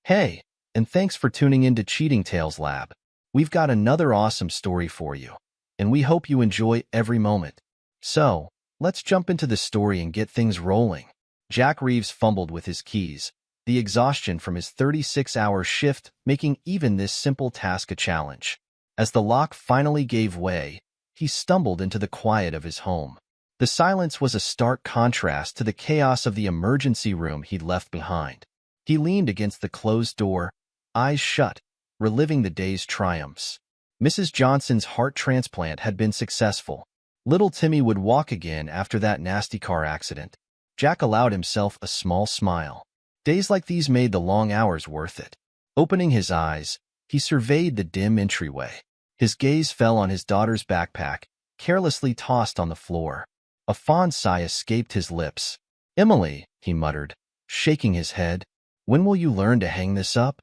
Hey, and thanks for tuning in to Cheating Tales Lab. We've got another awesome story for you, and we hope you enjoy every moment. So, let's jump into the story and get things rolling. Jack Reeves fumbled with his keys, the exhaustion from his 36-hour shift making even this simple task a challenge. As the lock finally gave way, he stumbled into the quiet of his home. The silence was a stark contrast to the chaos of the emergency room he'd left behind. He leaned against the closed door, eyes shut, reliving the day's triumphs. Mrs. Johnson's heart transplant had been successful. Little Timmy would walk again after that nasty car accident. Jack allowed himself a small smile. Days like these made the long hours worth it. Opening his eyes, he surveyed the dim entryway. His gaze fell on his daughter's backpack, carelessly tossed on the floor. A fond sigh escaped his lips. "Emily," he muttered, shaking his head, "when will you learn to hang this up?"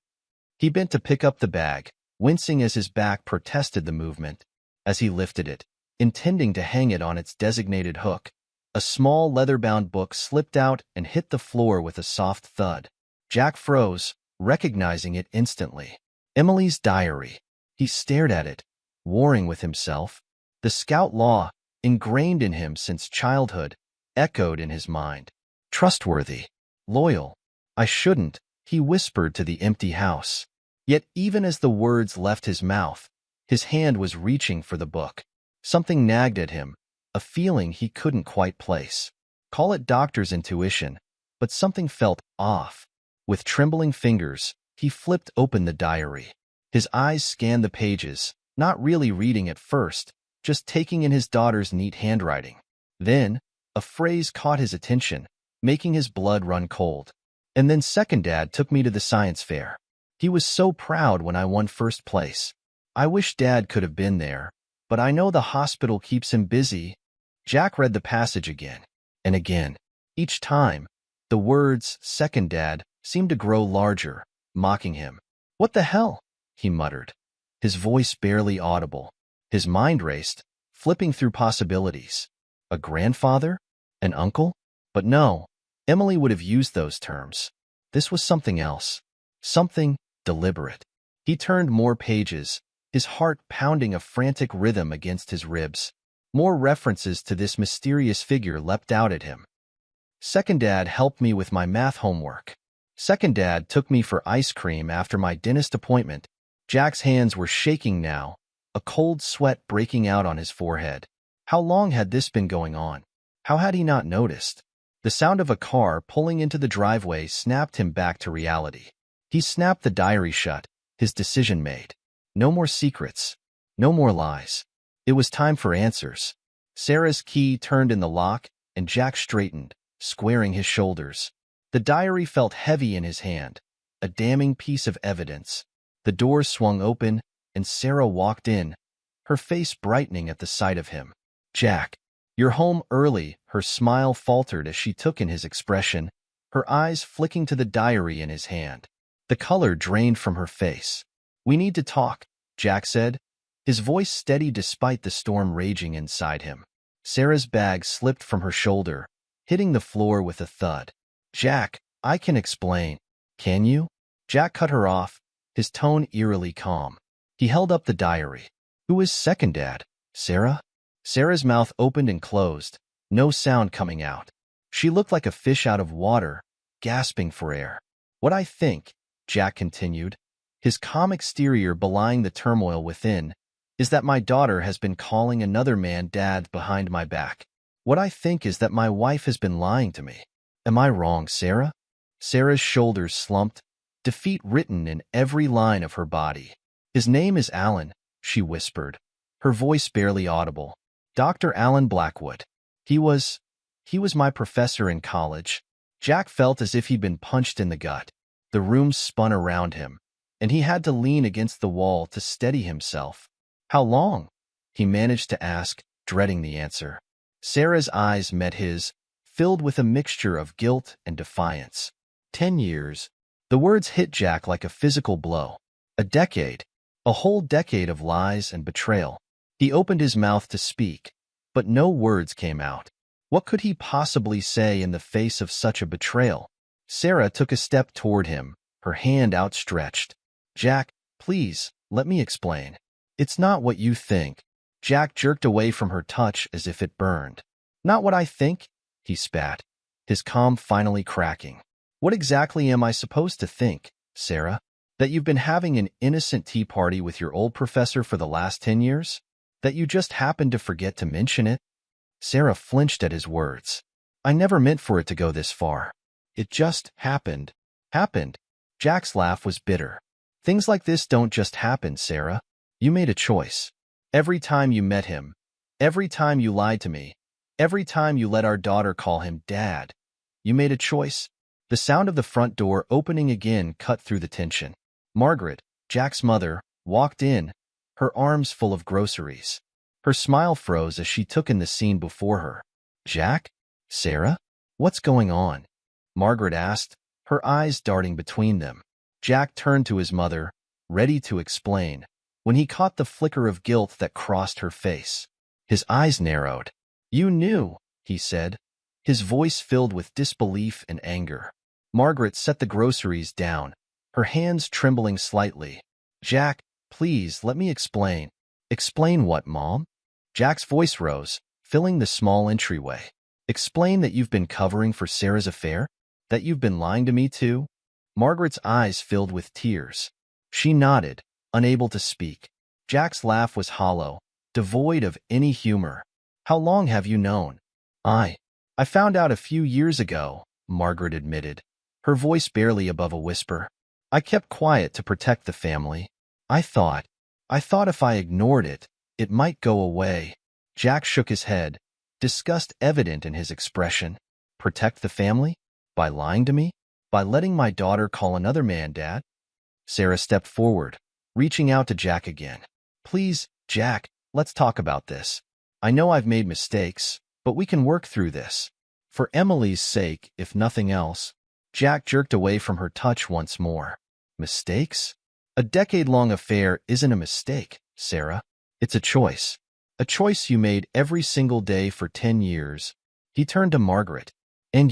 He bent to pick up the bag, wincing as his back protested the movement. As he lifted it, intending to hang it on its designated hook, a small leather-bound book slipped out and hit the floor with a soft thud. Jack froze, recognizing it instantly. Emily's diary. He stared at it, warring with himself. The scout law, ingrained in him since childhood, echoed in his mind. Trustworthy. Loyal. "I shouldn't," he whispered to the empty house. Yet even as the words left his mouth, his hand was reaching for the book. Something nagged at him, a feeling he couldn't quite place. Call it doctor's intuition, but something felt off. With trembling fingers, he flipped open the diary. His eyes scanned the pages, not really reading at first, just taking in his daughter's neat handwriting. Then, a phrase caught his attention, making his blood run cold. "And then second dad took me to the science fair. He was so proud when I won first place. I wish dad could have been there, but I know the hospital keeps him busy." Jack read the passage again and again. Each time, the words "second dad" seemed to grow larger, mocking him. "What the hell?" he muttered, his voice barely audible. His mind raced, flipping through possibilities. A grandfather? An uncle? But no, Emily would have used those terms. This was something else. Something deliberate. He turned more pages, his heart pounding a frantic rhythm against his ribs. More references to this mysterious figure leapt out at him. "Second dad helped me with my math homework. Second dad took me for ice cream after my dentist appointment." Jack's hands were shaking now, a cold sweat breaking out on his forehead. How long had this been going on? How had he not noticed? The sound of a car pulling into the driveway snapped him back to reality. He snapped the diary shut, his decision made. No more secrets. No more lies. It was time for answers. Sarah's key turned in the lock, and Jack straightened, squaring his shoulders. The diary felt heavy in his hand, a damning piece of evidence. The door swung open, and Sarah walked in, her face brightening at the sight of him. "Jack, you're home early," her smile faltered as she took in his expression, her eyes flicking to the diary in his hand. The color drained from her face. "We need to talk," Jack said, his voice steady despite the storm raging inside him. Sarah's bag slipped from her shoulder, hitting the floor with a thud. "Jack, I can explain." "Can you?" Jack cut her off, his tone eerily calm. He held up the diary. "Who is second dad? Sarah?" Sarah's mouth opened and closed, no sound coming out. She looked like a fish out of water, gasping for air. "What I think," Jack continued, his calm exterior belying the turmoil within, "is that my daughter has been calling another man dad behind my back. What I think is that my wife has been lying to me. Am I wrong, Sarah?" Sarah's shoulders slumped, defeat written in every line of her body. "His name is Alan," she whispered, her voice barely audible. "Dr. Alan Blackwood. He was my professor in college." Jack felt as if he'd been punched in the gut. The room spun around him, and he had to lean against the wall to steady himself. "How long?" he managed to ask, dreading the answer. Sarah's eyes met his, filled with a mixture of guilt and defiance. 10 years. The words hit Jack like a physical blow. A decade. A whole decade of lies and betrayal. He opened his mouth to speak, but no words came out. What could he possibly say in the face of such a betrayal? Sarah took a step toward him, her hand outstretched. Jack, please, let me explain. It's not what you think. Jack jerked away from her touch as if it burned. Not what I think, he spat, his calm finally cracking. What exactly am I supposed to think, Sarah? That you've been having an innocent tea party with your old professor for the last 10 years? That you just happened to forget to mention it? Sarah flinched at his words. I never meant for it to go this far. It just happened. Happened. Jack's laugh was bitter. Things like this don't just happen, Sarah. You made a choice. Every time you met him, every time you lied to me, every time you let our daughter call him Dad, you made a choice. The sound of the front door opening again cut through the tension. Margaret, Jack's mother, walked in, her arms full of groceries. Her smile froze as she took in the scene before her. Jack? Sarah? What's going on? Margaret asked, her eyes darting between them. Jack turned to his mother, ready to explain, when he caught the flicker of guilt that crossed her face. His eyes narrowed. You knew, he said, his voice filled with disbelief and anger. Margaret set the groceries down, her hands trembling slightly. Jack, please, let me explain. Explain what, Mom? Jack's voice rose, filling the small entryway. Explain that you've been covering for Sarah's affair? That you've been lying to me too? Margaret's eyes filled with tears. She nodded, unable to speak. Jack's laugh was hollow, devoid of any humor. How long have you known? I found out a few years ago, Margaret admitted, her voice barely above a whisper. I kept quiet to protect the family. I thought if I ignored it, it might go away. Jack shook his head, disgust evident in his expression. Protect the family? By lying to me? By letting my daughter call another man Dad? Sarah stepped forward, reaching out to Jack again. Please, Jack, let's talk about this. I know I've made mistakes, but we can work through this. For Emily's sake, if nothing else. Jack jerked away from her touch once more. Mistakes? A decade-long affair isn't a mistake, Sarah. It's a choice. A choice you made every single day for 10 years. He turned to Margaret. And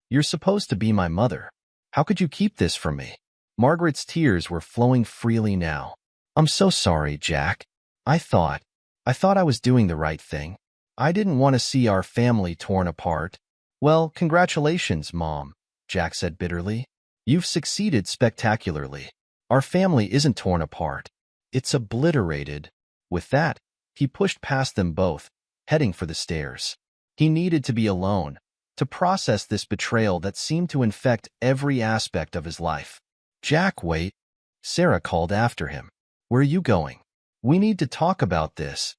you're supposed to be my mother. How could you keep this from me? Margaret's tears were flowing freely now. I'm so sorry, Jack. I thought I was doing the right thing. I didn't want to see our family torn apart. Well, congratulations, Mom, Jack said bitterly. You've succeeded spectacularly. Our family isn't torn apart. It's obliterated. With that, he pushed past them both, heading for the stairs. He needed to be alone, to process this betrayal that seemed to infect every aspect of his life. Jack, wait. Sarah called after him. Where are you going? We need to talk about this.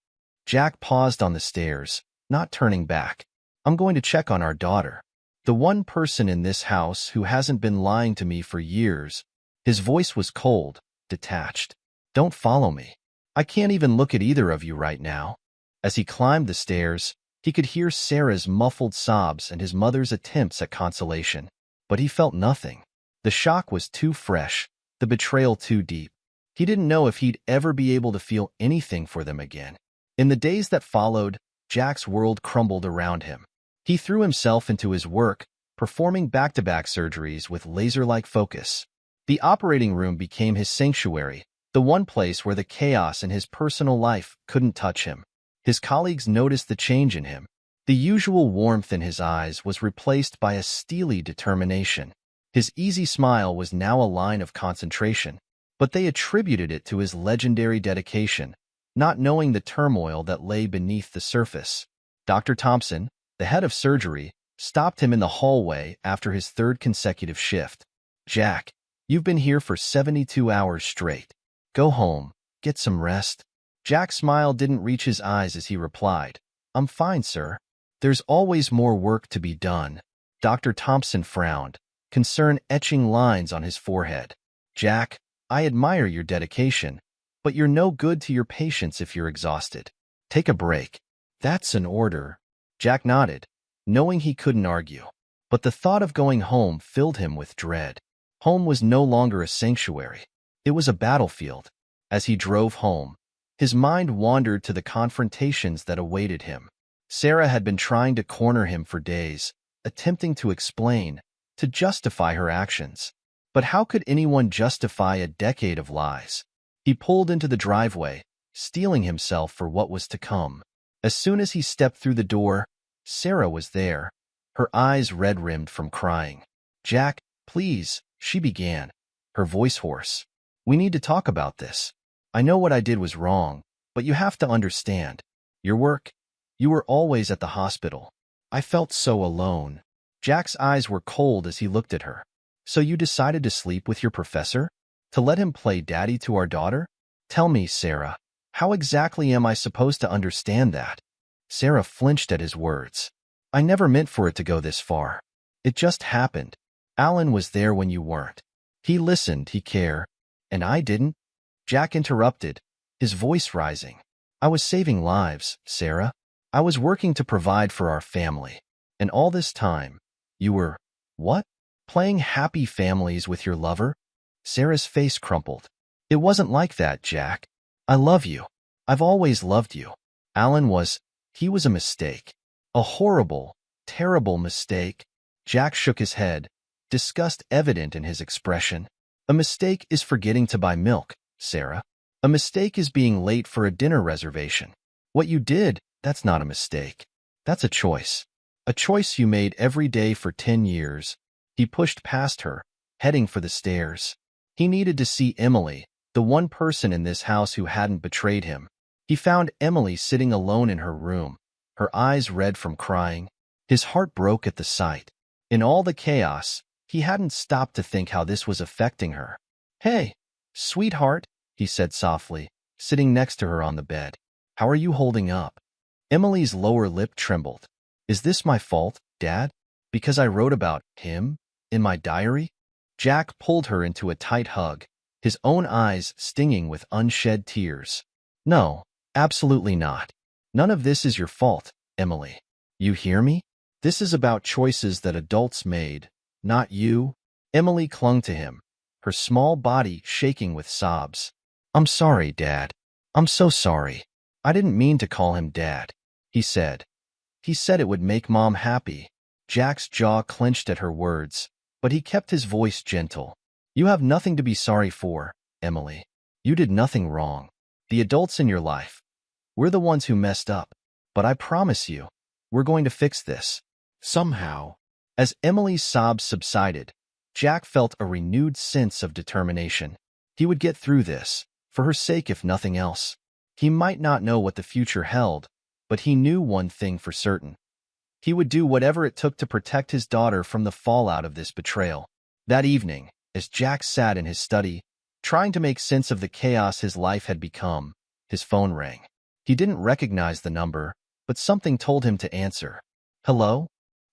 Jack paused on the stairs, not turning back. I'm going to check on our daughter. The one person in this house who hasn't been lying to me for years. His voice was cold, detached. Don't follow me. I can't even look at either of you right now. As he climbed the stairs, he could hear Sarah's muffled sobs and his mother's attempts at consolation. But he felt nothing. The shock was too fresh, the betrayal too deep. He didn't know if he'd ever be able to feel anything for them again. In the days that followed, Jack's world crumbled around him. He threw himself into his work, performing back-to-back surgeries with laser-like focus. The operating room became his sanctuary, the one place where the chaos in his personal life couldn't touch him. His colleagues noticed the change in him. The usual warmth in his eyes was replaced by a steely determination. His easy smile was now a line of concentration, but they attributed it to his legendary dedication, not knowing the turmoil that lay beneath the surface. Dr. Thompson, the head of surgery, stopped him in the hallway after his third consecutive shift. Jack, you've been here for 72 hours straight. Go home, get some rest. Jack's smile didn't reach his eyes as he replied, I'm fine, sir. There's always more work to be done. Dr. Thompson frowned, concern etching lines on his forehead. Jack, I admire your dedication, but you're no good to your patients if you're exhausted. Take a break. That's an order. Jack nodded, knowing he couldn't argue. But the thought of going home filled him with dread. Home was no longer a sanctuary. It was a battlefield. As he drove home, his mind wandered to the confrontations that awaited him. Sarah had been trying to corner him for days, attempting to explain, to justify her actions. But how could anyone justify a decade of lies? He pulled into the driveway, steeling himself for what was to come. As soon as he stepped through the door, Sarah was there, her eyes red-rimmed from crying. "Jack, please," she began, her voice hoarse. "We need to talk about this. I know what I did was wrong, but you have to understand. Your work, you were always at the hospital. I felt so alone." Jack's eyes were cold as he looked at her. "So you decided to sleep with your professor? To let him play daddy to our daughter? Tell me, Sarah, how exactly am I supposed to understand that?" Sarah flinched at his words. "I never meant for it to go this far. It just happened. Alan was there when you weren't. He listened, he cared, and I didn't." Jack interrupted, his voice rising. "I was saving lives, Sarah. I was working to provide for our family. And all this time, you were, what? Playing happy families with your lover?" Sarah's face crumpled. "It wasn't like that, Jack. I love you. I've always loved you. Alan he was a mistake. A horrible, terrible mistake." Jack shook his head, disgust evident in his expression. "A mistake is forgetting to buy milk, Sarah. A mistake is being late for a dinner reservation. What you did, that's not a mistake. That's a choice. A choice you made every day for 10 years. He pushed past her, heading for the stairs. He needed to see Emily, the one person in this house who hadn't betrayed him. He found Emily sitting alone in her room, her eyes red from crying. His heart broke at the sight. In all the chaos, he hadn't stopped to think how this was affecting her. "Hey, sweetheart," he said softly, sitting next to her on the bed. "How are you holding up?" Emily's lower lip trembled. "Is this my fault, Dad? Because I wrote about him in my diary?" Jack pulled her into a tight hug, his own eyes stinging with unshed tears. "No, absolutely not. None of this is your fault, Emily. You hear me? This is about choices that adults made, not you." Emily clung to him, her small body shaking with sobs. "I'm sorry, Dad. I'm so sorry. I didn't mean to call him Dad," he said. "He said it would make Mom happy." Jack's jaw clenched at her words, but he kept his voice gentle. "You have nothing to be sorry for, Emily. You did nothing wrong. The adults in your life, we're the ones who messed up. But I promise you, we're going to fix this. Somehow." As Emily's sobs subsided, Jack felt a renewed sense of determination. He would get through this, for her sake if nothing else. He might not know what the future held, but he knew one thing for certain. He would do whatever it took to protect his daughter from the fallout of this betrayal. That evening, as Jack sat in his study, trying to make sense of the chaos his life had become, his phone rang. He didn't recognize the number, but something told him to answer. "Hello?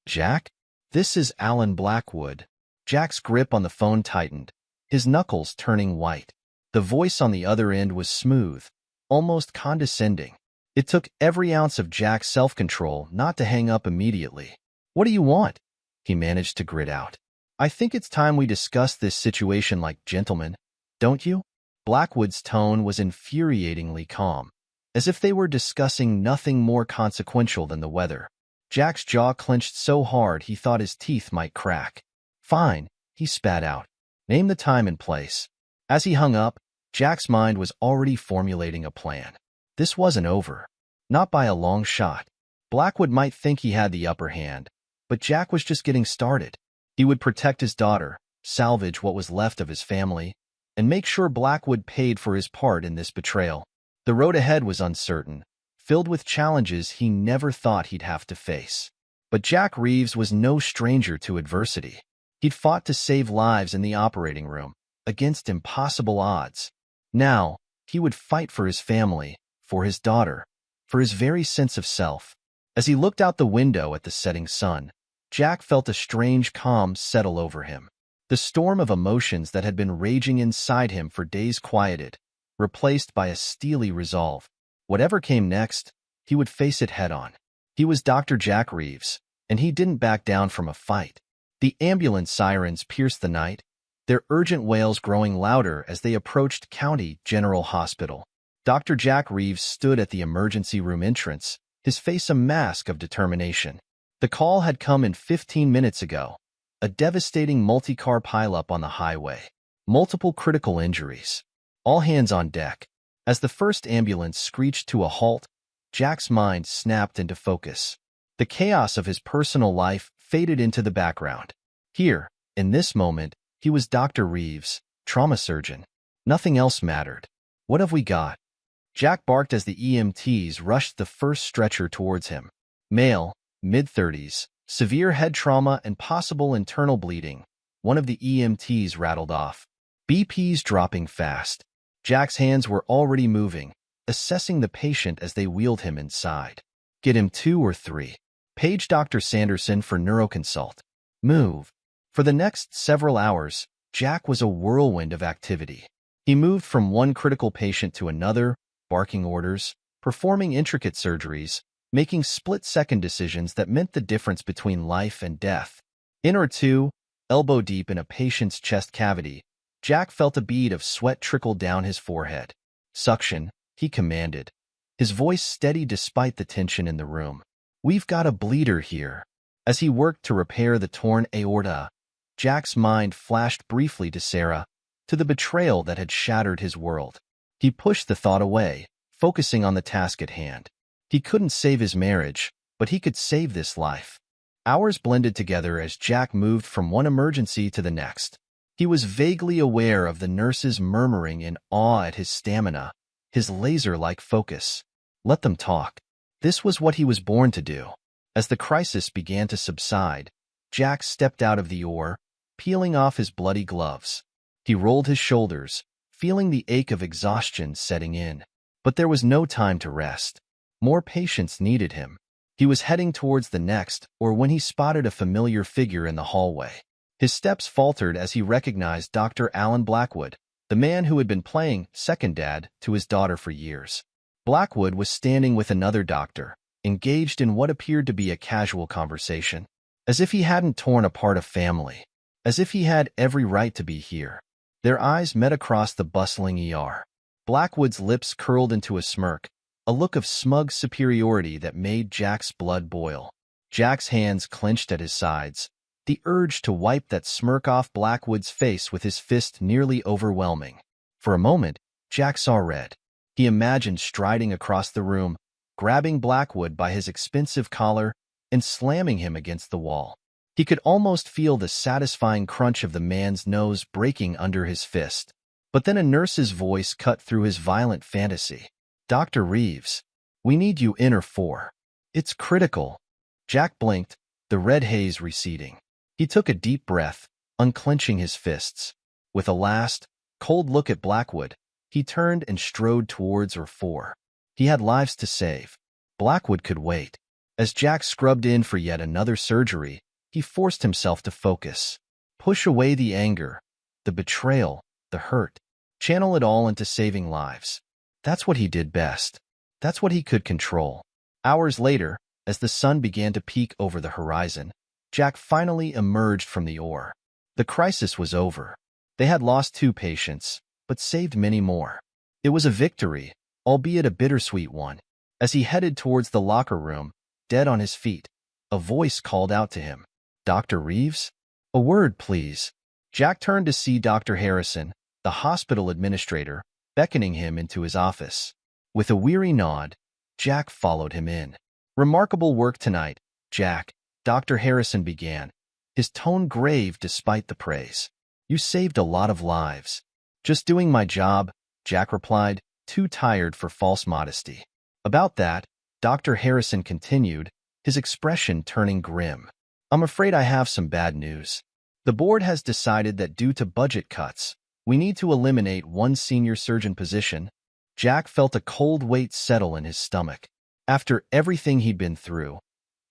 Jack? This is Alan Blackwood." Jack's grip on the phone tightened, his knuckles turning white. The voice on the other end was smooth, almost condescending. It took every ounce of Jack's self-control not to hang up immediately. "What do you want?" he managed to grit out. "I think it's time we discuss this situation like gentlemen, don't you?" Blackwood's tone was infuriatingly calm, as if they were discussing nothing more consequential than the weather. Jack's jaw clenched so hard he thought his teeth might crack. "Fine," he spat out. "Name the time and place." As he hung up, Jack's mind was already formulating a plan. This wasn't over. Not by a long shot. Blackwood might think he had the upper hand, but Jack was just getting started. He would protect his daughter, salvage what was left of his family, and make sure Blackwood paid for his part in this betrayal. The road ahead was uncertain, filled with challenges he never thought he'd have to face. But Jack Reeves was no stranger to adversity. He'd fought to save lives in the operating room, against impossible odds. Now, he would fight for his family, for his daughter, for his very sense of self. As he looked out the window at the setting sun, Jack felt a strange calm settle over him. The storm of emotions that had been raging inside him for days quieted, replaced by a steely resolve. Whatever came next, he would face it head-on. He was Dr. Jack Reeves, and he didn't back down from a fight. The ambulance sirens pierced the night, their urgent wails growing louder as they approached County General Hospital. Dr. Jack Reeves stood at the emergency room entrance, his face a mask of determination. The call had come in 15 minutes ago, A devastating multi-car pileup on the highway. Multiple critical injuries. All hands on deck. As the first ambulance screeched to a halt, Jack's mind snapped into focus. The chaos of his personal life faded into the background. Here, in this moment, he was Dr. Reeves, trauma surgeon. Nothing else mattered. What have we got? Jack barked as the EMTs rushed the first stretcher towards him. Male, mid-30s, severe head trauma and possible internal bleeding. One of the EMTs rattled off. BP's dropping fast. Jack's hands were already moving, assessing the patient as they wheeled him inside. Get him 2 or 3. Page Dr. Sanderson for neuroconsult. Move. For the next several hours, Jack was a whirlwind of activity. He moved from one critical patient to another, barking orders, performing intricate surgeries, making split-second decisions that meant the difference between life and death. In or two, elbow deep in a patient's chest cavity, Jack felt a bead of sweat trickle down his forehead. Suction, he commanded, his voice steady despite the tension in the room. We've got a bleeder here. As he worked to repair the torn aorta, Jack's mind flashed briefly to Sarah, to the betrayal that had shattered his world. He pushed the thought away, focusing on the task at hand. He couldn't save his marriage, but he could save this life. Hours blended together as Jack moved from one emergency to the next. He was vaguely aware of the nurses murmuring in awe at his stamina, his laser-like focus. Let them talk. This was what he was born to do. As the crisis began to subside, Jack stepped out of the OR, peeling off his bloody gloves. He rolled his shoulders, feeling the ache of exhaustion setting in. But there was no time to rest. More patients needed him. He was heading towards the next, or when he spotted a familiar figure in the hallway. His steps faltered as he recognized Dr. Alan Blackwood, the man who had been playing second dad to his daughter for years. Blackwood was standing with another doctor, engaged in what appeared to be a casual conversation, as if he hadn't torn apart a family, as if he had every right to be here. Their eyes met across the bustling ER. Blackwood's lips curled into a smirk, a look of smug superiority that made Jack's blood boil. Jack's hands clenched at his sides, the urge to wipe that smirk off Blackwood's face with his fist nearly overwhelming. For a moment, Jack saw red. He imagined striding across the room, grabbing Blackwood by his expensive collar, and slamming him against the wall. He could almost feel the satisfying crunch of the man's nose breaking under his fist. But then a nurse's voice cut through his violent fantasy. Dr. Reeves, we need you in or 4. It's critical. Jack blinked, the red haze receding. He took a deep breath, unclenching his fists. With a last, cold look at Blackwood, he turned and strode towards or 4. He had lives to save. Blackwood could wait. As Jack scrubbed in for yet another surgery, he forced himself to focus. Push away the anger, the betrayal, the hurt. Channel it all into saving lives. That's what he did best. That's what he could control. Hours later, as the sun began to peek over the horizon, Jack finally emerged from the OR. The crisis was over. They had lost 2 patients, but saved many more. It was a victory, albeit a bittersweet one. As he headed towards the locker room, dead on his feet, a voice called out to him. Dr. Reeves? A word, please. Jack turned to see Dr. Harrison, the hospital administrator, beckoning him into his office. With a weary nod, Jack followed him in. Remarkable work tonight, Jack, Dr. Harrison began, his tone grave despite the praise. You saved a lot of lives. Just doing my job, Jack replied, too tired for false modesty. About that, Dr. Harrison continued, his expression turning grim. I'm afraid I have some bad news. The board has decided that due to budget cuts, we need to eliminate one senior surgeon position. Jack felt a cold weight settle in his stomach. After everything he'd been through,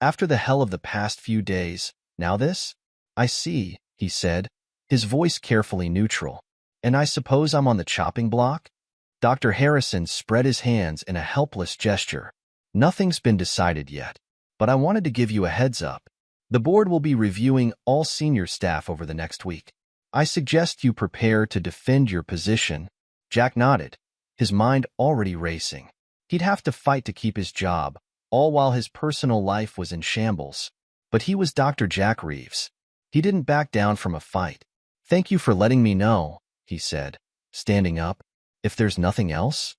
after the hell of the past few days, now this? I see, he said, his voice carefully neutral. And I suppose I'm on the chopping block? Dr. Harrison spread his hands in a helpless gesture. Nothing's been decided yet, but I wanted to give you a heads up. The board will be reviewing all senior staff over the next week. I suggest you prepare to defend your position. Jack nodded, his mind already racing. He'd have to fight to keep his job, all while his personal life was in shambles. But he was Dr. Jack Reeves. He didn't back down from a fight. "Thank you for letting me know," he said, standing up. "If there's nothing else?"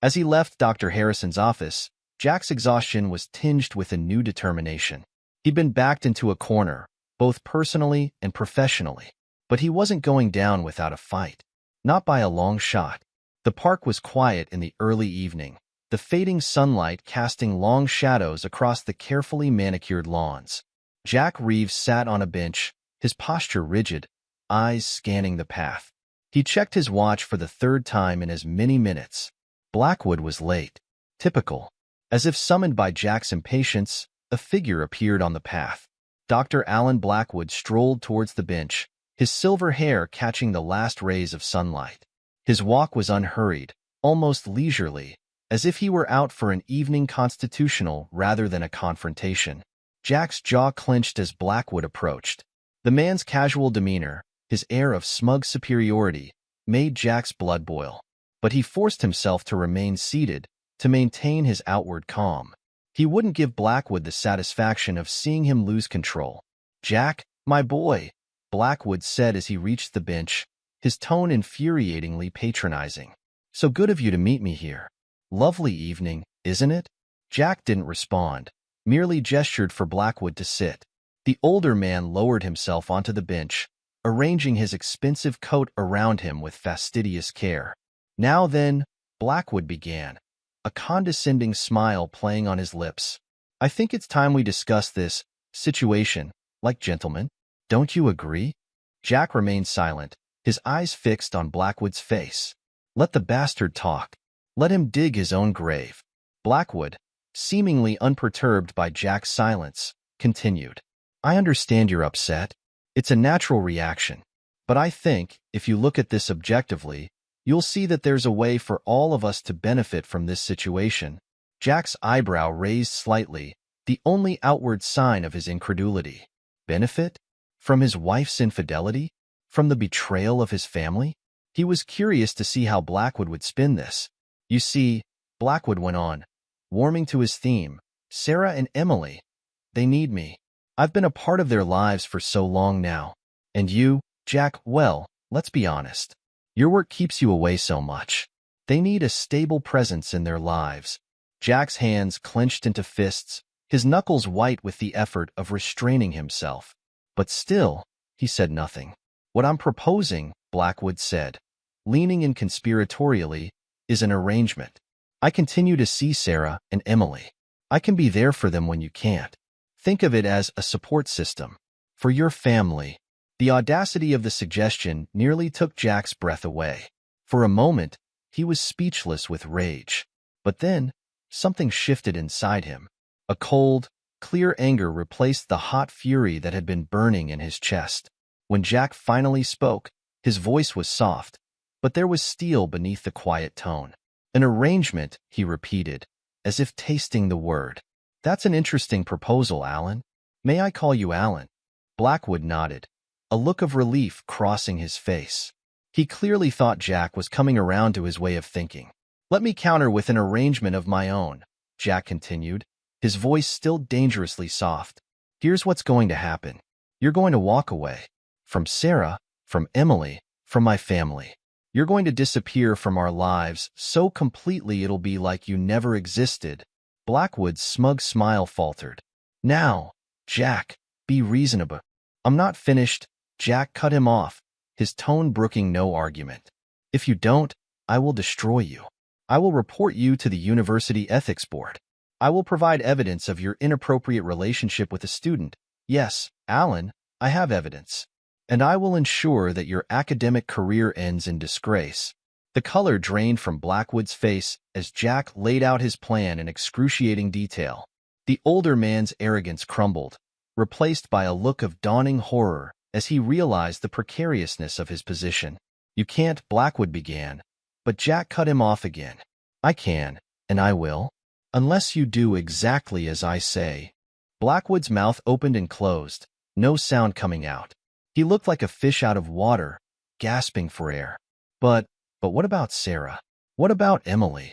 As he left Dr. Harrison's office, Jack's exhaustion was tinged with a new determination. He'd been backed into a corner, both personally and professionally. But he wasn't going down without a fight. Not by a long shot. The park was quiet in the early evening, the fading sunlight casting long shadows across the carefully manicured lawns. Jack Reeves sat on a bench, his posture rigid, eyes scanning the path. He checked his watch for the third time in as many minutes. Blackwood was late. Typical. As if summoned by Jack's impatience, a figure appeared on the path. Dr. Alan Blackwood strolled towards the bench, his silver hair catching the last rays of sunlight. His walk was unhurried, almost leisurely, as if he were out for an evening constitutional rather than a confrontation. Jack's jaw clenched as Blackwood approached. The man's casual demeanor, his air of smug superiority, made Jack's blood boil. But he forced himself to remain seated, to maintain his outward calm. He wouldn't give Blackwood the satisfaction of seeing him lose control. "Jack, my boy," Blackwood said as he reached the bench, his tone infuriatingly patronizing. "So good of you to meet me here. Lovely evening, isn't it?" Jack didn't respond, merely gestured for Blackwood to sit. The older man lowered himself onto the bench, arranging his expensive coat around him with fastidious care. "Now then," Blackwood began, a condescending smile playing on his lips. "I think it's time we discuss this situation like gentlemen. Don't you agree?" Jack remained silent, his eyes fixed on Blackwood's face. Let the bastard talk. Let him dig his own grave. Blackwood, seemingly unperturbed by Jack's silence, continued. "I understand you're upset. It's a natural reaction. But I think, if you look at this objectively, you'll see that there's a way for all of us to benefit from this situation." Jack's eyebrow raised slightly, the only outward sign of his incredulity. Benefit? From his wife's infidelity? From the betrayal of his family? He was curious to see how Blackwood would spin this. "You see," Blackwood went on, warming to his theme, "Sarah and Emily, they need me. I've been a part of their lives for so long now. And you, Jack, well, let's be honest. Your work keeps you away so much. They need a stable presence in their lives." Jack's hands clenched into fists, his knuckles white with the effort of restraining himself. "But still," he said nothing. "What I'm proposing," Blackwood said, leaning in conspiratorially, "is an arrangement. I continue to see Sarah and Emily. I can be there for them when you can't. Think of it as a support system. For your family." The audacity of the suggestion nearly took Jack's breath away. For a moment, he was speechless with rage. But then, something shifted inside him. A cold, clear anger replaced the hot fury that had been burning in his chest. When Jack finally spoke, his voice was soft, but there was steel beneath the quiet tone. "An arrangement," he repeated, as if tasting the word. "That's an interesting proposal, Alan. May I call you Alan?" Blackwood nodded, a look of relief crossing his face. He clearly thought Jack was coming around to his way of thinking. "Let me counter with an arrangement of my own," Jack continued, his voice still dangerously soft. "Here's what's going to happen. You're going to walk away. From Sarah, from Emily, from my family. You're going to disappear from our lives so completely it'll be like you never existed." Blackwood's smug smile faltered. "Now, Jack, be reasonable." "I'm not finished," Jack cut him off, his tone brooking no argument. "If you don't, I will destroy you. I will report you to the University Ethics Board. I will provide evidence of your inappropriate relationship with a student. Yes, Alan, I have evidence. And I will ensure that your academic career ends in disgrace." The color drained from Blackwood's face as Jack laid out his plan in excruciating detail. The older man's arrogance crumbled, replaced by a look of dawning horror as he realized the precariousness of his position. "You can't," Blackwood began, but Jack cut him off again. "I can, and I will, unless you do exactly as I say." Blackwood's mouth opened and closed, no sound coming out. He looked like a fish out of water, gasping for air. But what about Sarah? What about Emily?"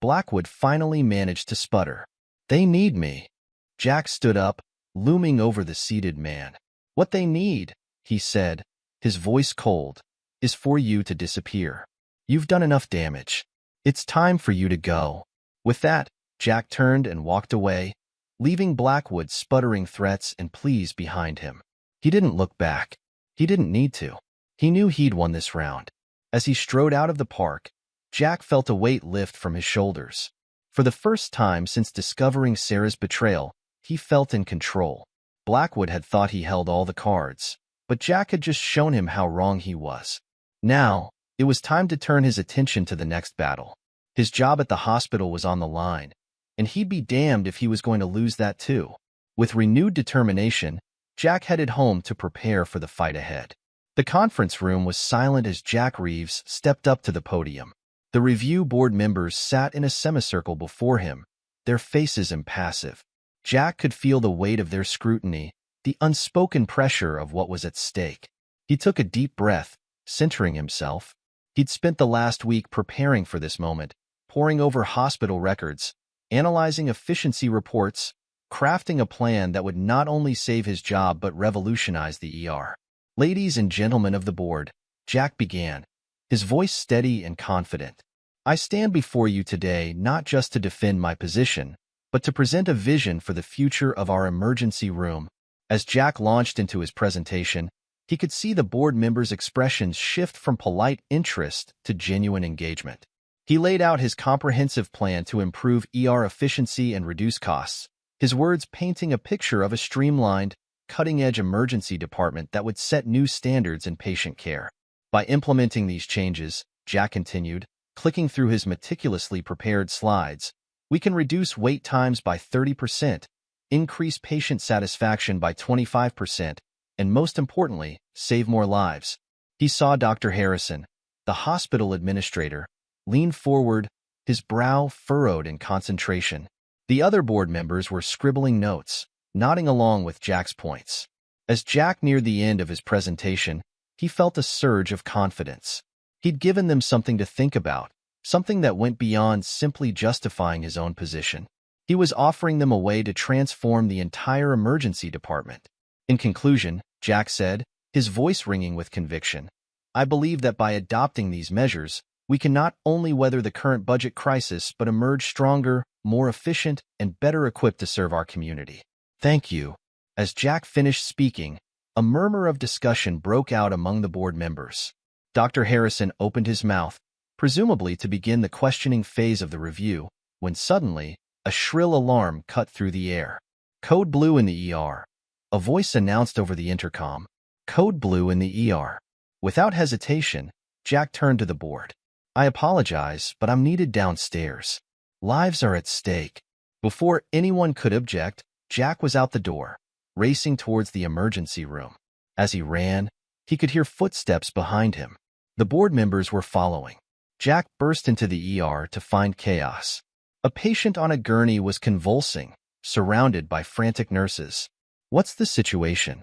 Blackwood finally managed to sputter. "They need me." Jack stood up, looming over the seated man. What they need, he said, his voice cold, is for you to disappear. You've done enough damage. It's time for you to go. With that, Jack turned and walked away, leaving Blackwood sputtering threats and pleas behind him. He didn't look back. He didn't need to. He knew he'd won this round. As he strode out of the park, Jack felt a weight lift from his shoulders. For the first time since discovering Sarah's betrayal, he felt in control. Blackwood had thought he held all the cards, but Jack had just shown him how wrong he was. Now, it was time to turn his attention to the next battle. His job at the hospital was on the line, and he'd be damned if he was going to lose that too. With renewed determination, Jack headed home to prepare for the fight ahead. The conference room was silent as Jack Reeves stepped up to the podium. The review board members sat in a semicircle before him, their faces impassive. Jack could feel the weight of their scrutiny, the unspoken pressure of what was at stake. He took a deep breath, centering himself. He'd spent the last week preparing for this moment, poring over hospital records, analyzing efficiency reports, crafting a plan that would not only save his job but revolutionize the ER. Ladies and gentlemen of the board, Jack began, his voice steady and confident. I stand before you today not just to defend my position, but to present a vision for the future of our emergency room. As Jack launched into his presentation, he could see the board members' expressions shift from polite interest to genuine engagement. He laid out his comprehensive plan to improve ER efficiency and reduce costs, his words painting a picture of a streamlined, cutting-edge emergency department that would set new standards in patient care. By implementing these changes, Jack continued, clicking through his meticulously prepared slides, we can reduce wait times by 30%, increase patient satisfaction by 25%, and most importantly, save more lives. He saw Dr. Harrison, the hospital administrator, lean forward, his brow furrowed in concentration. The other board members were scribbling notes, nodding along with Jack's points. As Jack neared the end of his presentation, he felt a surge of confidence. He'd given them something to think about, something that went beyond simply justifying his own position. He was offering them a way to transform the entire emergency department. In conclusion, Jack said, his voice ringing with conviction, I believe that by adopting these measures, we can not only weather the current budget crisis but emerge stronger, more efficient, and better equipped to serve our community. Thank you. As Jack finished speaking, a murmur of discussion broke out among the board members. Dr. Harrison opened his mouth, presumably to begin the questioning phase of the review, when suddenly, a shrill alarm cut through the air. Code blue in the ER. A voice announced over the intercom. Code blue in the ER. Without hesitation, Jack turned to the board. I apologize, but I'm needed downstairs. Lives are at stake. Before anyone could object, Jack was out the door, racing towards the emergency room. As he ran, he could hear footsteps behind him. The board members were following. Jack burst into the ER to find chaos. A patient on a gurney was convulsing, surrounded by frantic nurses. What's the situation?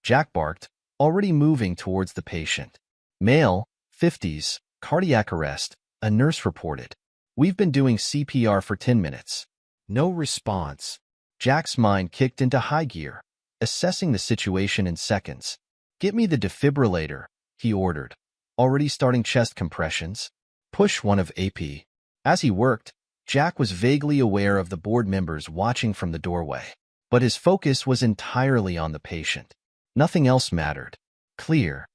Jack barked, already moving towards the patient. Male, 50s, cardiac arrest, a nurse reported. We've been doing CPR for 10 minutes. No response. Jack's mind kicked into high gear, assessing the situation in seconds. Get me the defibrillator, he ordered, already starting chest compressions. Push one of AP. As he worked, Jack was vaguely aware of the board members watching from the doorway, but his focus was entirely on the patient. Nothing else mattered. Clear.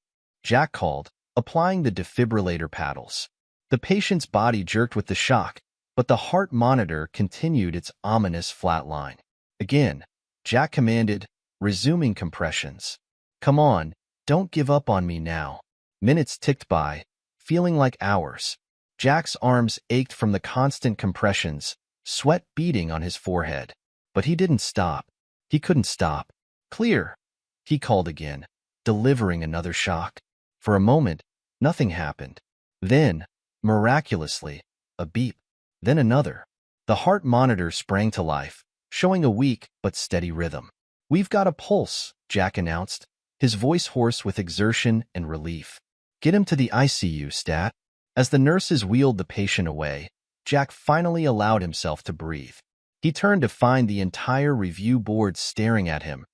Jack called, applying the defibrillator paddles. The patient's body jerked with the shock, but the heart monitor continued its ominous flat line. Again, Jack commanded, resuming compressions. Come on, don't give up on me now. Minutes ticked by, feeling like hours. Jack's arms ached from the constant compressions, sweat beading on his forehead. But he didn't stop. He couldn't stop. Clear, he called again, delivering another shock. For a moment, nothing happened. Then, miraculously, a beep. Then another. The heart monitor sprang to life, showing a weak but steady rhythm. We've got a pulse, Jack announced, his voice hoarse with exertion and relief. Get him to the ICU, Stat. As the nurses wheeled the patient away, Jack finally allowed himself to breathe. He turned to find the entire review board staring at him,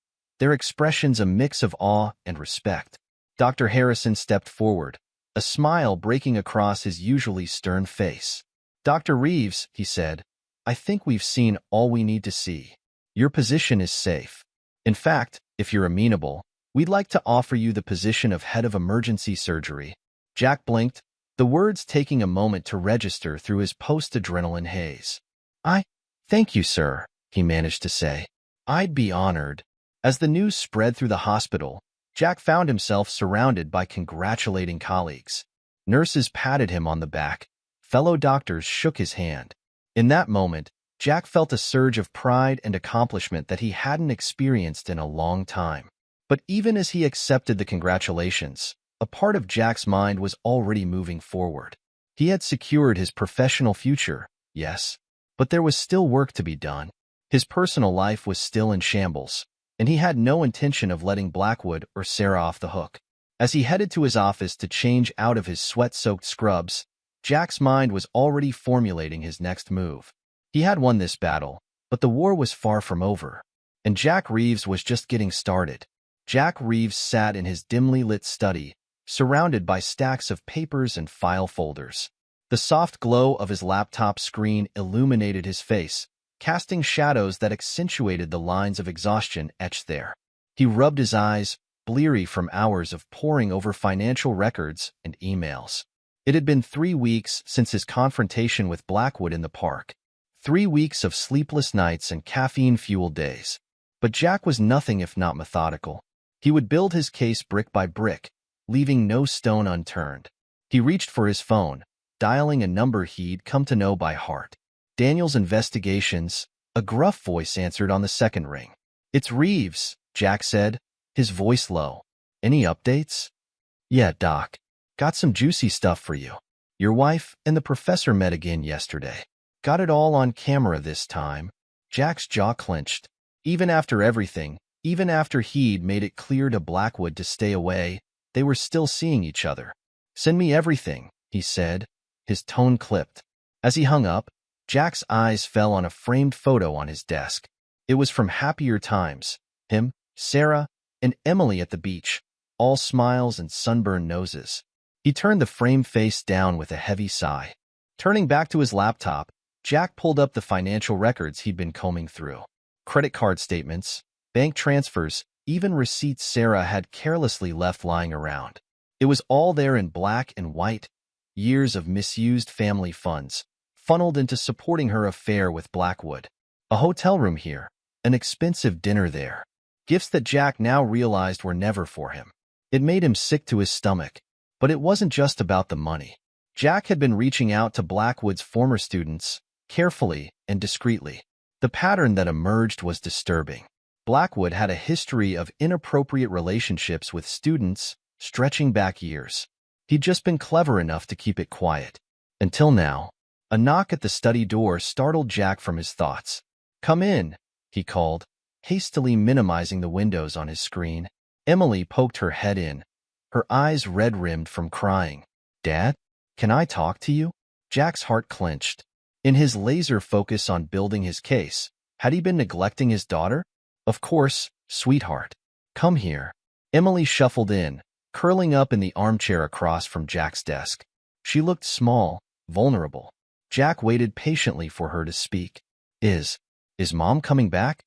their expressions a mix of awe and respect. Dr. Harrison stepped forward, a smile breaking across his usually stern face. "Dr. Reeves," he said, "I think we've seen all we need to see. Your position is safe. In fact, if you're amenable, we'd like to offer you the position of head of emergency surgery." Jack blinked, the words taking a moment to register through his post-adrenaline haze. Thank you, sir," he managed to say. "I'd be honored." As the news spread through the hospital, Jack found himself surrounded by congratulating colleagues. Nurses patted him on the back. Fellow doctors shook his hand. In that moment, Jack felt a surge of pride and accomplishment that he hadn't experienced in a long time. But even as he accepted the congratulations, a part of Jack's mind was already moving forward. He had secured his professional future, yes, but there was still work to be done. His personal life was still in shambles, and he had no intention of letting Blackwood or Sarah off the hook. As he headed to his office to change out of his sweat-soaked scrubs, Jack's mind was already formulating his next move. He had won this battle, but the war was far from over, and Jack Reeves was just getting started. Jack Reeves sat in his dimly lit study, surrounded by stacks of papers and file folders. The soft glow of his laptop screen illuminated his face, casting shadows that accentuated the lines of exhaustion etched there. He rubbed his eyes, bleary from hours of poring over financial records and emails. It had been 3 weeks since his confrontation with Blackwood in the park. 3 weeks of sleepless nights and caffeine-fueled days. But Jack was nothing if not methodical. He would build his case brick by brick, leaving no stone unturned. He reached for his phone, dialing a number he'd come to know by heart. Daniel's Investigations, a gruff voice answered on the second ring. "It's Reeves," Jack said, his voice low. "Any updates?" "Yeah, Doc. Got some juicy stuff for you. Your wife and the professor met again yesterday. Got it all on camera this time." Jack's jaw clenched. Even after everything, even after he'd made it clear to Blackwood to stay away, they were still seeing each other. "Send me everything," he said, his tone clipped. As he hung up, Jack's eyes fell on a framed photo on his desk. It was from happier times. Him, Sarah, and Emily at the beach, all smiles and sunburned noses. He turned the framed face down with a heavy sigh. Turning back to his laptop, Jack pulled up the financial records he'd been combing through. Credit card statements, bank transfers, even receipts Sarah had carelessly left lying around. It was all there in black and white, years of misused family funds, funneled into supporting her affair with Blackwood. A hotel room here, an expensive dinner there. Gifts that Jack now realized were never for him. It made him sick to his stomach. But it wasn't just about the money. Jack had been reaching out to Blackwood's former students, carefully and discreetly. The pattern that emerged was disturbing. Blackwood had a history of inappropriate relationships with students, stretching back years. He'd just been clever enough to keep it quiet. Until now, a knock at the study door startled Jack from his thoughts. "Come in," he called, hastily minimizing the windows on his screen. Emily poked her head in, her eyes red-rimmed from crying. "Dad, can I talk to you?" Jack's heart clenched. In his laser focus on building his case, had he been neglecting his daughter? "Of course, sweetheart. Come here." Emily shuffled in, curling up in the armchair across from Jack's desk. She looked small, vulnerable. Jack waited patiently for her to speak. Is Mom coming back?"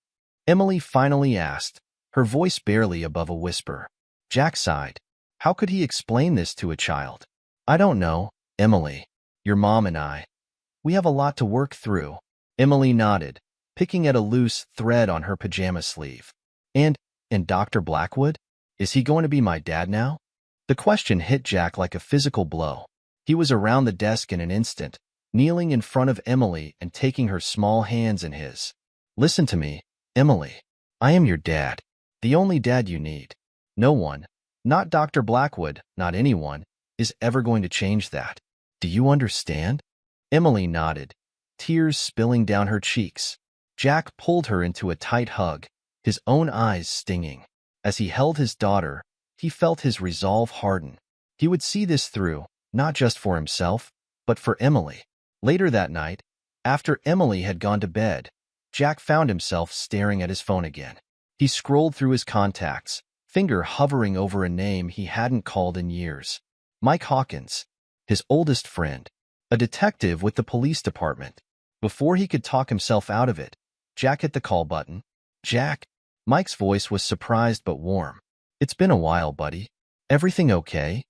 Emily finally asked, her voice barely above a whisper. Jack sighed. How could he explain this to a child? "I don't know, Emily. Your mom and we have a lot to work through." Emily nodded, picking at a loose thread on her pajama sleeve. And Dr. Blackwood? Is he going to be my dad now?" The question hit Jack like a physical blow. He was around the desk in an instant, kneeling in front of Emily and taking her small hands in his. "Listen to me, Emily. I am your dad. The only dad you need. No one, not Dr. Blackwood, not anyone, is ever going to change that. Do you understand?" Emily nodded, tears spilling down her cheeks. Jack pulled her into a tight hug, his own eyes stinging. As he held his daughter, he felt his resolve harden. He would see this through, not just for himself, but for Emily. Later that night, after Emily had gone to bed, Jack found himself staring at his phone again. He scrolled through his contacts, finger hovering over a name he hadn't called in years. Mike Hawkins, his oldest friend, a detective with the police department. Before he could talk himself out of it, Jack hit the call button. Jack? Mike's voice was surprised but warm. It's been a while, buddy. Everything okay?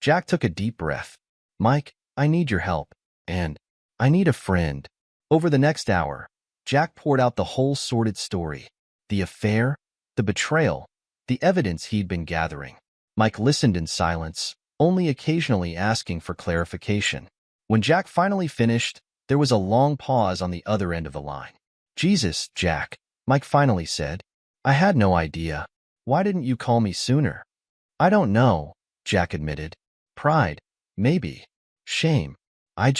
Jack took a deep breath. Mike, I need your help. And I need a friend. Over the next hour, Jack poured out the whole sordid story. The affair, the betrayal, the evidence he'd been gathering. Mike listened in silence, only occasionally asking for clarification. When Jack finally finished, there was a long pause on the other end of the line. Jesus, Jack, Mike finally said. I had no idea. Why didn't you call me sooner? I don't know, Jack admitted. Pride, maybe. Shame. I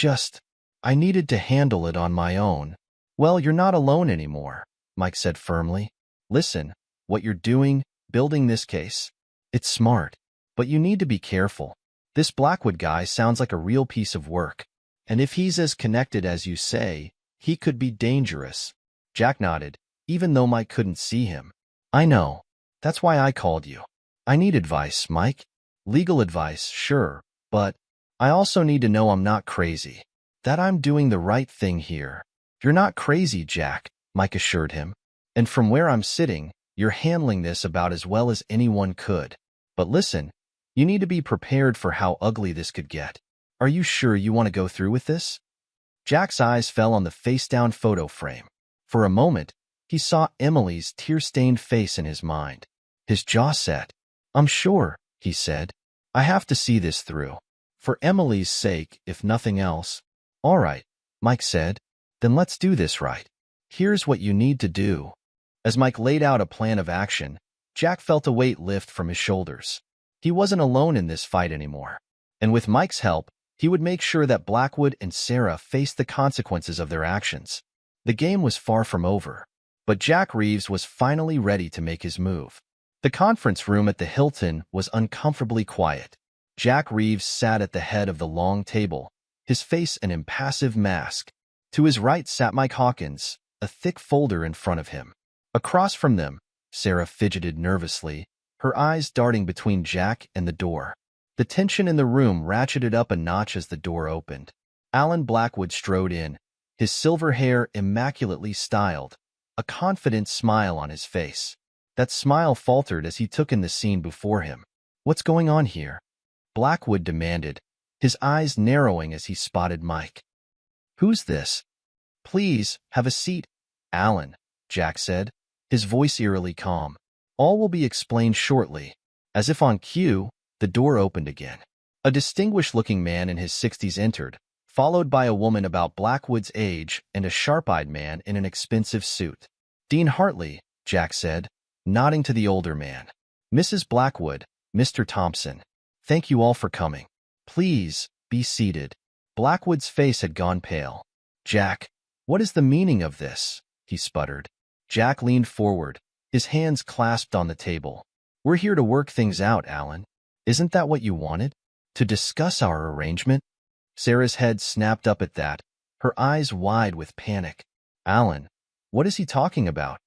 needed to handle it on my own. Well, you're not alone anymore, Mike said firmly. Listen, what you're doing, building this case, it's smart, but you need to be careful. This Blackwood guy sounds like a real piece of work, and if he's as connected as you say, he could be dangerous. Jack nodded, even though Mike couldn't see him. I know. That's why I called you. I need advice, Mike. Legal advice, sure, but I also need to know I'm not crazy, that I'm doing the right thing here. You're not crazy, Jack, Mike assured him. And from where I'm sitting, you're handling this about as well as anyone could. But listen, you need to be prepared for how ugly this could get. Are you sure you want to go through with this? Jack's eyes fell on the face-down photo frame. For a moment, he saw Emily's tear-stained face in his mind. His jaw set. I'm sure, he said. I have to see this through. For Emily's sake, if nothing else. All right, Mike said. Then let's do this right. Here's what you need to do. As Mike laid out a plan of action, Jack felt a weight lift from his shoulders. He wasn't alone in this fight anymore. And with Mike's help, he would make sure that Blackwood and Sarah faced the consequences of their actions. The game was far from over, but Jack Reeves was finally ready to make his move. The conference room at the Hilton was uncomfortably quiet. Jack Reeves sat at the head of the long table, his face an impassive mask. To his right sat Mike Hawkins, a thick folder in front of him. Across from them, Sarah fidgeted nervously, her eyes darting between Jack and the door. The tension in the room ratcheted up a notch as the door opened. Alan Blackwood strode in, his silver hair immaculately styled, a confident smile on his face. That smile faltered as he took in the scene before him. What's going on here? Blackwood demanded, his eyes narrowing as he spotted Mike. Who's this? Please, have a seat, Alan, Jack said, his voice eerily calm. All will be explained shortly. As if on cue, the door opened again. A distinguished-looking man in his 60s entered, followed by a woman about Blackwood's age and a sharp-eyed man in an expensive suit. Dean Hartley, Jack said, nodding to the older man. Mrs. Blackwood, Mr. Thompson. Thank you all for coming. Please, be seated. Blackwood's face had gone pale. Jack, what is the meaning of this? He sputtered. Jack leaned forward, his hands clasped on the table. We're here to work things out, Alan. Isn't that what you wanted? To discuss our arrangement? Sarah's head snapped up at that, her eyes wide with panic. Alan, what is he talking about?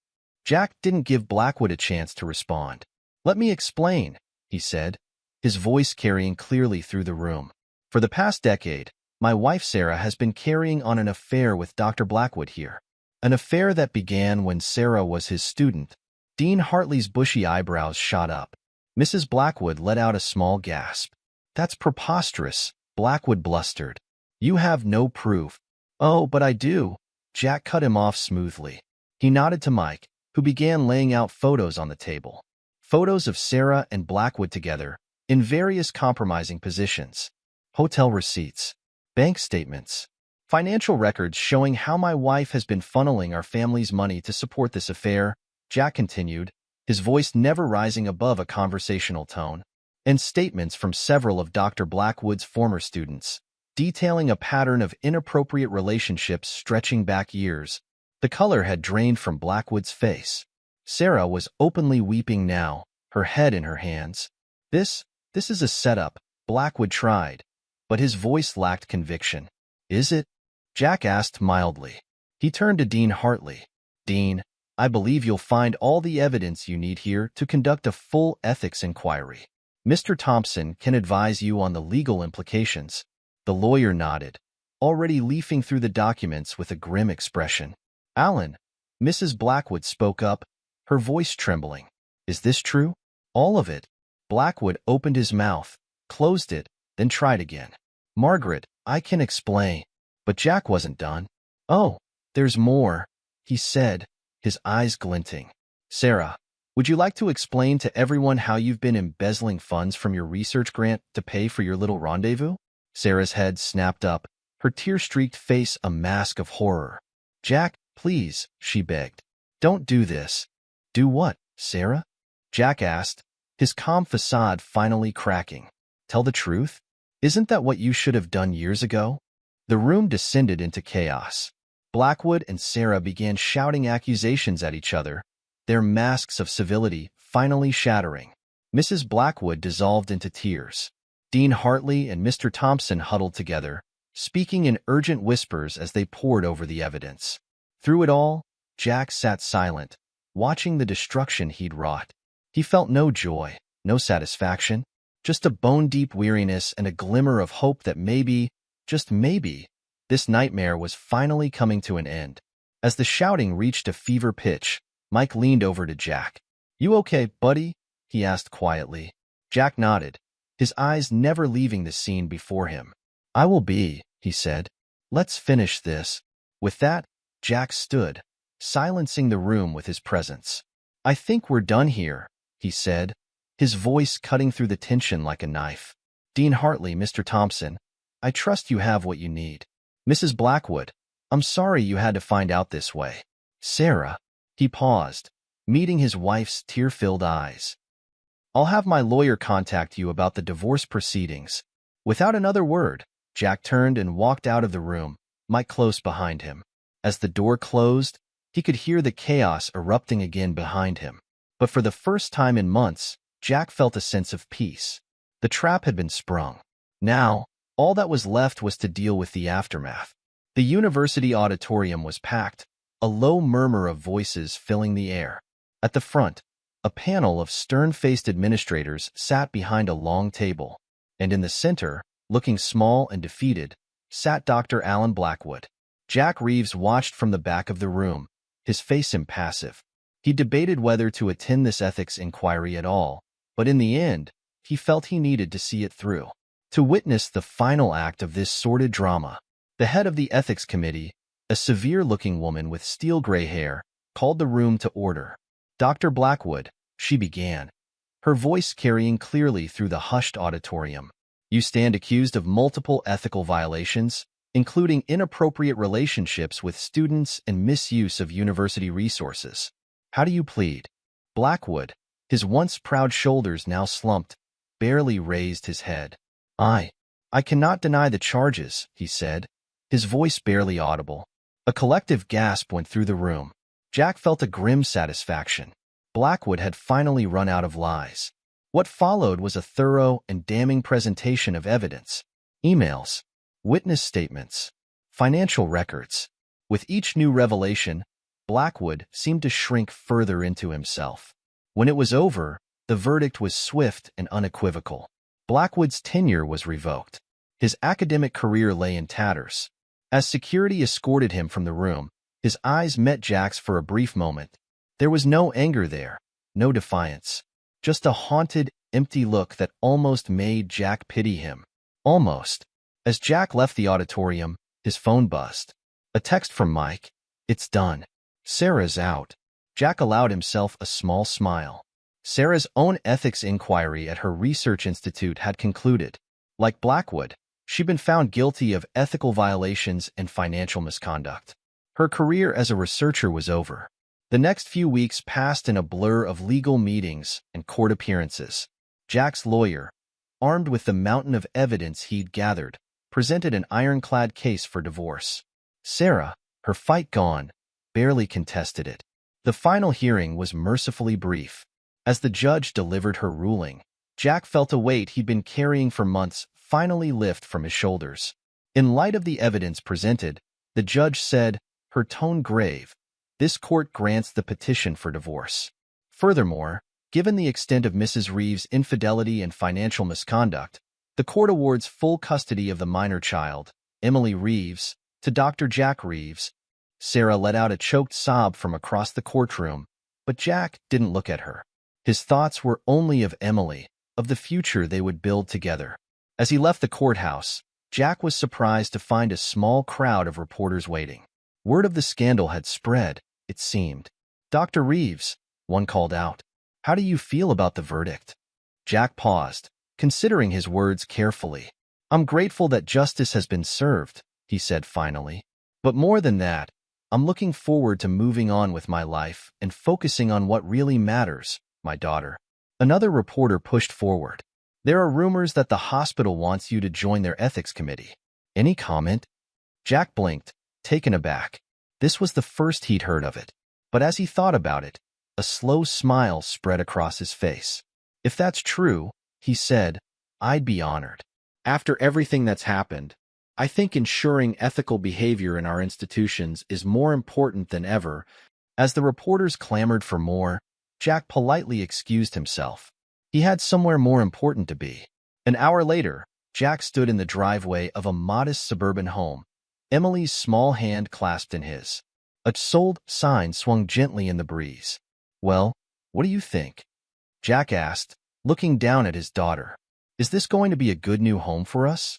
Jack didn't give Blackwood a chance to respond. Let me explain, he said, his voice carrying clearly through the room. For the past decade, my wife Sarah has been carrying on an affair with Dr. Blackwood here. An affair that began when Sarah was his student. Dean Hartley's bushy eyebrows shot up. Mrs. Blackwood let out a small gasp. That's preposterous, Blackwood blustered. You have no proof. Oh, but I do. Jack cut him off smoothly. He nodded to Mike, who began laying out photos on the table. Photos of Sarah and Blackwood together, in various compromising positions. Hotel receipts, bank statements, financial records showing how my wife has been funneling our family's money to support this affair, Jack continued, his voice never rising above a conversational tone, and statements from several of Dr. Blackwood's former students, detailing a pattern of inappropriate relationships stretching back years. The color had drained from Blackwood's face. Sarah was openly weeping now, her head in her hands. This is a setup, Blackwood tried, but his voice lacked conviction. Is it? Jack asked mildly. He turned to Dean Hartley. Dean, I believe you'll find all the evidence you need here to conduct a full ethics inquiry. Mr. Thompson can advise you on the legal implications. The lawyer nodded, already leafing through the documents with a grim expression. Alan, Mrs. Blackwood spoke up, her voice trembling. Is this true? All of it? Blackwood opened his mouth, closed it, then tried again. Margaret, I can explain. But Jack wasn't done. Oh, there's more, he said, his eyes glinting. Sarah, would you like to explain to everyone how you've been embezzling funds from your research grant to pay for your little rendezvous? Sarah's head snapped up, her tear-streaked face a mask of horror. Jack, please, she begged. Don't do this. Do what, Sarah? Jack asked, his calm facade finally cracking. Tell the truth? Isn't that what you should have done years ago? The room descended into chaos. Blackwood and Sarah began shouting accusations at each other, their masks of civility finally shattering. Mrs. Blackwood dissolved into tears. Dean Hartley and Mr. Thompson huddled together, speaking in urgent whispers as they pored over the evidence. Through it all, Jack sat silent, watching the destruction he'd wrought. He felt no joy, no satisfaction, just a bone-deep weariness and a glimmer of hope that maybe, just maybe, this nightmare was finally coming to an end. As the shouting reached a fever pitch, Mike leaned over to Jack. You okay, buddy? He asked quietly. Jack nodded, his eyes never leaving the scene before him. I will be, he said. Let's finish this. With that, Jack stood, silencing the room with his presence. I think we're done here, he said, his voice cutting through the tension like a knife. Dean Hartley, Mr. Thompson, I trust you have what you need. Mrs. Blackwood, I'm sorry you had to find out this way. Sarah, he paused, meeting his wife's tear-filled eyes. I'll have my lawyer contact you about the divorce proceedings. Without another word, Jack turned and walked out of the room, Mike close behind him. As the door closed, he could hear the chaos erupting again behind him. But for the first time in months, Jack felt a sense of peace. The trap had been sprung. Now, all that was left was to deal with the aftermath. The university auditorium was packed, a low murmur of voices filling the air. At the front, a panel of stern-faced administrators sat behind a long table, and in the center, looking small and defeated, sat Dr. Alan Blackwood. Jack Reeves watched from the back of the room, his face impassive. He debated whether to attend this ethics inquiry at all, but in the end, he felt he needed to see it through. To witness the final act of this sordid drama, the head of the ethics committee, a severe-looking woman with steel gray hair, called the room to order. Dr. Blackwood, she began, her voice carrying clearly through the hushed auditorium. You stand accused of multiple ethical violations, including inappropriate relationships with students and misuse of university resources. How do you plead? Blackwood, his once proud shoulders now slumped, barely raised his head. I cannot deny the charges, he said, his voice barely audible. A collective gasp went through the room. Jack felt a grim satisfaction. Blackwood had finally run out of lies. What followed was a thorough and damning presentation of evidence. Emails, witness statements, financial records. With each new revelation, Blackwood seemed to shrink further into himself. When it was over, the verdict was swift and unequivocal. Blackwood's tenure was revoked. His academic career lay in tatters. As security escorted him from the room, his eyes met Jack's for a brief moment. There was no anger there, no defiance, just a haunted, empty look that almost made Jack pity him. Almost. As Jack left the auditorium, his phone buzzed. A text from Mike. It's done. Sarah's out. Jack allowed himself a small smile. Sarah's own ethics inquiry at her research institute had concluded. Like Blackwood, she'd been found guilty of ethical violations and financial misconduct. Her career as a researcher was over. The next few weeks passed in a blur of legal meetings and court appearances. Jack's lawyer, armed with the mountain of evidence he'd gathered, presented an ironclad case for divorce. Sarah, her fight gone, barely contested it. The final hearing was mercifully brief. As the judge delivered her ruling, Jack felt a weight he'd been carrying for months finally lift from his shoulders. In light of the evidence presented, the judge said, her tone grave, this court grants the petition for divorce. Furthermore, given the extent of Mrs. Reeves' infidelity and financial misconduct, the court awards full custody of the minor child, Emily Reeves, to Dr. Jack Reeves. Sarah let out a choked sob from across the courtroom, but Jack didn't look at her. His thoughts were only of Emily, of the future they would build together. As he left the courthouse, Jack was surprised to find a small crowd of reporters waiting. Word of the scandal had spread, it seemed. "Dr. Reeves," one called out, "how do you feel about the verdict?" Jack paused, considering his words carefully. "I'm grateful that justice has been served," he said finally. "But more than that, I'm looking forward to moving on with my life and focusing on what really matters, my daughter." Another reporter pushed forward. "There are rumors that the hospital wants you to join their ethics committee. Any comment?" Jack blinked, taken aback. This was the first he'd heard of it. But as he thought about it, a slow smile spread across his face. "If that's true," he said, "I'd be honored. After everything that's happened, I think ensuring ethical behavior in our institutions is more important than ever." As the reporters clamored for more, Jack politely excused himself. He had somewhere more important to be. An hour later, Jack stood in the driveway of a modest suburban home, Emily's small hand clasped in his. A sold sign swung gently in the breeze. "Well, what do you think?" Jack asked, looking down at his daughter. "Is this going to be a good new home for us?"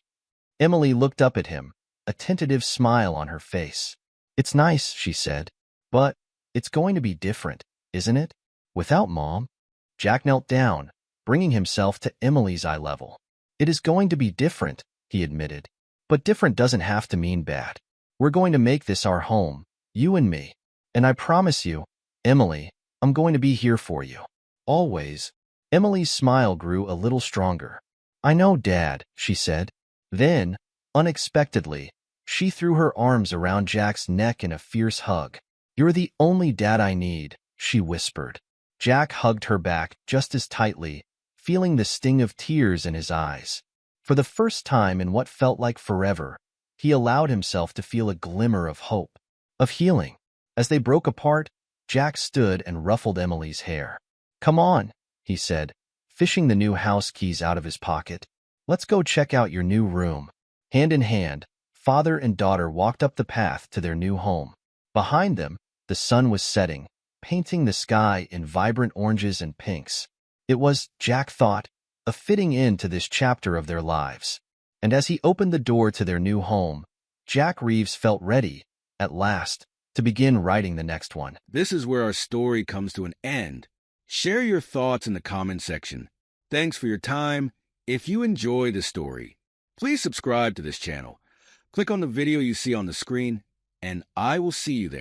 Emily looked up at him, a tentative smile on her face. "It's nice," she said, "but it's going to be different, isn't it? Without Mom?" Jack knelt down, bringing himself to Emily's eye level. "It is going to be different," he admitted. "But different doesn't have to mean bad. We're going to make this our home, you and me. And I promise you, Emily, I'm going to be here for you. Always." Emily's smile grew a little stronger. "I know, Dad," she said. Then, unexpectedly, she threw her arms around Jack's neck in a fierce hug. "You're the only dad I need," she whispered. Jack hugged her back just as tightly, feeling the sting of tears in his eyes. For the first time in what felt like forever, he allowed himself to feel a glimmer of hope, of healing. As they broke apart, Jack stood and ruffled Emily's hair. "Come on," he said, fishing the new house keys out of his pocket. "Let's go check out your new room." Hand in hand, father and daughter walked up the path to their new home. Behind them, the sun was setting, painting the sky in vibrant oranges and pinks. It was, Jack thought, a fitting end to this chapter of their lives. And as he opened the door to their new home, Jack Reeves felt ready, at last, to begin writing the next one. This is where our story comes to an end. Share your thoughts in the comment section. Thanks for your time. If you enjoy the story, please subscribe to this channel. Click on the video you see on the screen, and I will see you there.